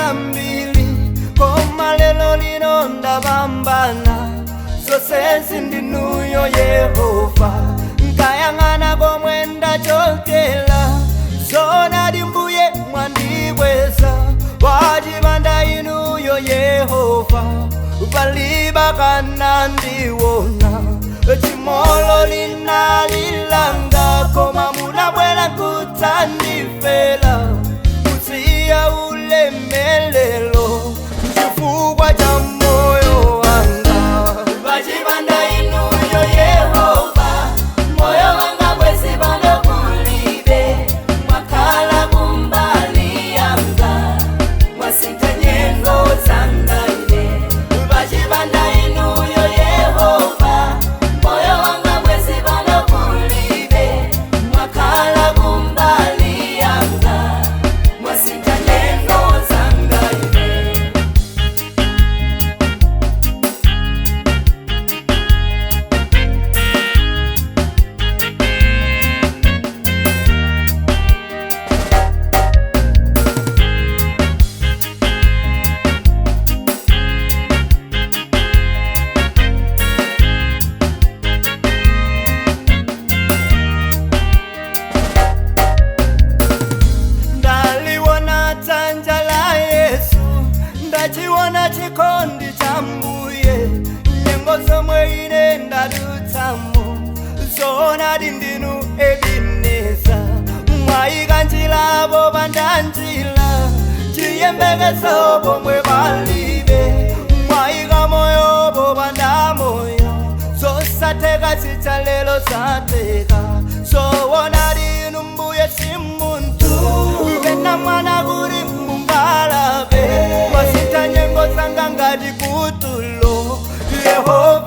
zambili koma lelo lino ndapambana zonsezi ndinuyo Yehova nkayang'ana komwe ndachokera zoonadi mbuye mwandibweza wachipanda inuyo Yehova palibe kanandiona chimolo linalilanga koma munabwera kudzandifera kusiya ulemelelo chifukwa cha moyo wanga wachipanda inuyo Yehova moyo wanga bwezi pano kulibe mwakhala kumbali yanga mwasintha nyengo zanga ine wachipanda inuyo Yehova moyo wanga bwezi pano kulibe mwakhala kumbali yanga mwasintha nyengo zanga ine. Ndaliwona dzanja la Yesu ndachiona chikondi cha mbuye nyengo zomwe ine ndadutsamo zoonadi ndinu Ebeneza mwayika njira popanda njira chiyembekezo pomwe palibe mwayika moyo popanda moyo zosatheka zitha lero zatheka zoonadi inu mbuye si munthu pena mwana kuli mungalabe mwasintha nyengo zanga ngati kutulo Yehova